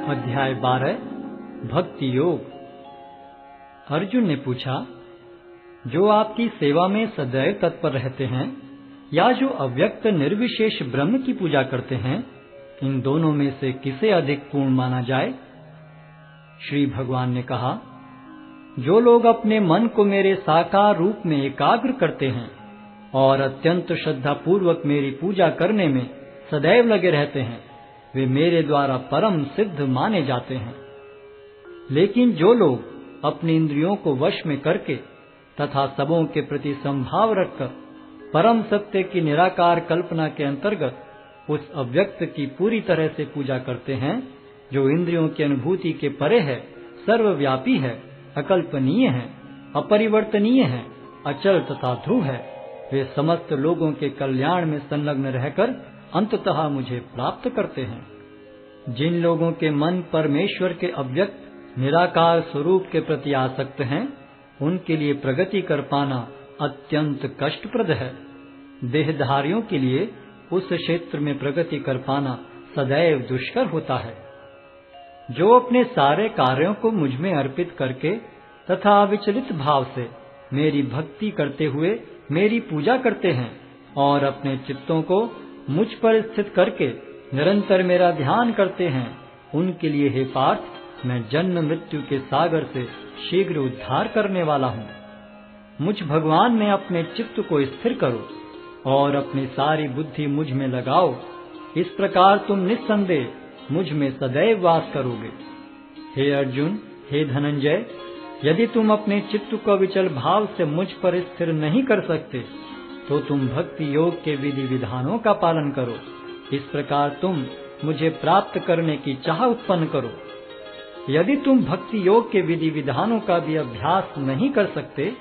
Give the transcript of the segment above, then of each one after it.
अध्याय 12 भक्ति योग। अर्जुन ने पूछा, जो आपकी सेवा में सदैव तत्पर रहते हैं या जो अव्यक्त निर्विशेष ब्रह्म की पूजा करते हैं, इन दोनों में से किसे अधिक पूर्ण माना जाए? श्री भगवान ने कहा, जो लोग अपने मन को मेरे साकार रूप में एकाग्र करते हैं और अत्यंत श्रद्धा पूर्वक मेरी पूजा करने में सदैव लगे रहते हैं, वे मेरे द्वारा परम सिद्ध माने जाते हैं। लेकिन जो लोग अपनी इंद्रियों को वश में करके तथा सबों के प्रति संभाव रखकर परम सत्य की निराकार कल्पना के अंतर्गत उस अव्यक्त की पूरी तरह से पूजा करते हैं, जो इंद्रियों की अनुभूति के परे है, सर्वव्यापी है, अकल्पनीय है, अपरिवर्तनीय है, अचल तथा ध्रुव है, वे समस्त लोगों के कल्याण में संलग्न रहकर अंततः मुझे प्राप्त करते हैं। जिन लोगों के मन परमेश्वर के अव्यक्त निराकार स्वरूप के प्रति आसक्त हैं, उनके लिए प्रगति कर पाना अत्यंत कष्टप्रद है। देहधारियों के लिए उस क्षेत्र में प्रगति कर पाना सदैव दुष्कर होता है। जो अपने सारे कार्यों को मुझ में अर्पित करके तथा अविचलित भाव से मेरी भक्ति करते हुए मेरी पूजा करते हैं और अपने चित्तों को मुझ पर स्थित करके निरंतर मेरा ध्यान करते हैं, उनके लिए हे पार्थ, मैं जन्म मृत्यु के सागर से शीघ्र उद्धार करने वाला हूँ। मुझ भगवान में अपने चित्त को स्थिर करो और अपनी सारी बुद्धि मुझ में लगाओ। इस प्रकार तुम निस्संदेह मुझ में सदैव वास करोगे। हे अर्जुन, हे धनंजय, यदि तुम अपने चित्त को विचल भाव से मुझ पर स्थिर नहीं कर सकते, तो तुम भक्ति योग के विधि विधानों का पालन करो। इस प्रकार तुम मुझे प्राप्त करने की चाह उत्पन्न करो। यदि तुम भक्ति योग के विधि विधानों का भी अभ्यास नहीं कर सकते,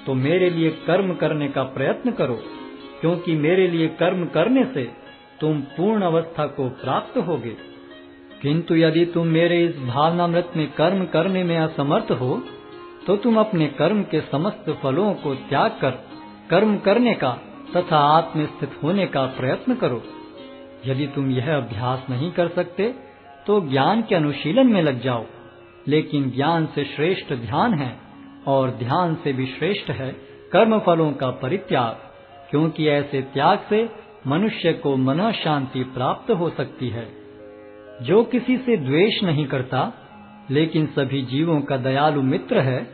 तो मेरे लिए कर्म करने का प्रयत्न करो, क्योंकि मेरे लिए कर्म करने से तुम पूर्ण अवस्था को प्राप्त होगे। किंतु यदि तुम मेरे इस भावनामृत में कर्म करने में असमर्थ हो, तो तुम अपने कर्म के समस्त फलों को त्याग कर कर्म करने का तथा आत्म स्थित होने का प्रयत्न करो। यदि तुम यह अभ्यास नहीं कर सकते, तो ज्ञान के अनुशीलन में लग जाओ। लेकिन ज्ञान से श्रेष्ठ ध्यान है और ध्यान से भी श्रेष्ठ है कर्म फलों का परित्याग, क्योंकि ऐसे त्याग से मनुष्य को मन शांति प्राप्त हो सकती है। जो किसी से द्वेष नहीं करता, लेकिन सभी जीवों का दयालु मित्र है,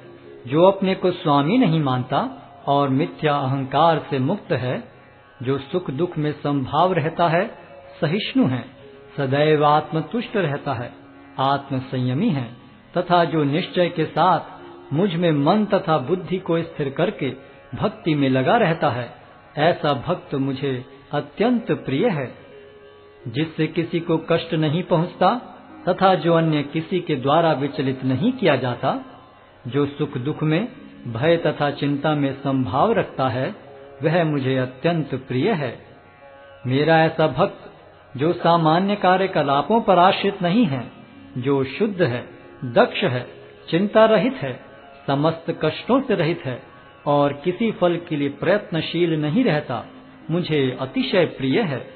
जो अपने को स्वामी नहीं मानता और मिथ्या अहंकार से मुक्त है, जो सुख दुख में संभाव रहता है, सहिष्णु है, सदैव आत्मतुष्ट रहता है, आत्म संयमी है, तथा जो निश्चय के साथ मुझ में मन तथा बुद्धि को स्थिर करके भक्ति में लगा रहता है, ऐसा भक्त मुझे अत्यंत प्रिय है। जिससे किसी को कष्ट नहीं पहुंचता तथा जो अन्य किसी के द्वारा विचलित नहीं किया जाता, जो सुख दुख में भय तथा चिंता में संभाव रखता है, वह मुझे अत्यंत प्रिय है। मेरा ऐसा भक्त जो सामान्य कार्यकलापों पर आश्रित नहीं है, जो शुद्ध है, दक्ष है, चिंता रहित है, समस्त कष्टों से रहित है और किसी फल के लिए प्रयत्नशील नहीं रहता, मुझे अतिशय प्रिय है।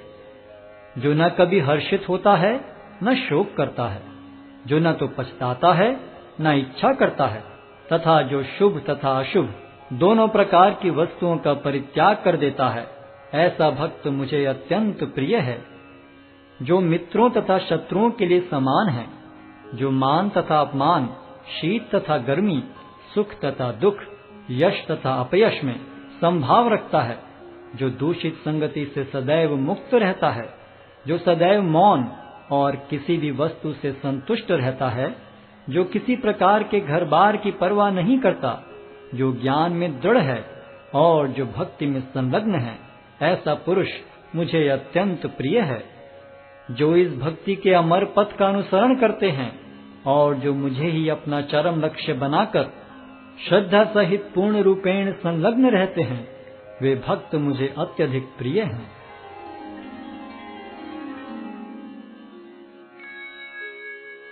जो न कभी हर्षित होता है, न शोक करता है, जो न तो पछताता है, न इच्छा करता है, तथा जो शुभ तथा अशुभ दोनों प्रकार की वस्तुओं का परित्याग कर देता है, ऐसा भक्त मुझे अत्यंत प्रिय है। जो मित्रों तथा शत्रुओं के लिए समान है, जो मान तथा अपमान, शीत तथा गर्मी, सुख तथा दुख, यश तथा अपयश में संभाव रखता है, जो दूषित संगति से सदैव मुक्त रहता है, जो सदैव मौन और किसी भी वस्तु से संतुष्ट रहता है, जो किसी प्रकार के घर बार की परवाह नहीं करता, जो ज्ञान में दृढ़ है और जो भक्ति में संलग्न है, ऐसा पुरुष मुझे अत्यंत प्रिय है। जो इस भक्ति के अमर पथ का अनुसरण करते हैं और जो मुझे ही अपना चरम लक्ष्य बनाकर श्रद्धा सहित पूर्ण रूपेण संलग्न रहते हैं, वे भक्त मुझे अत्यधिक प्रिय हैं।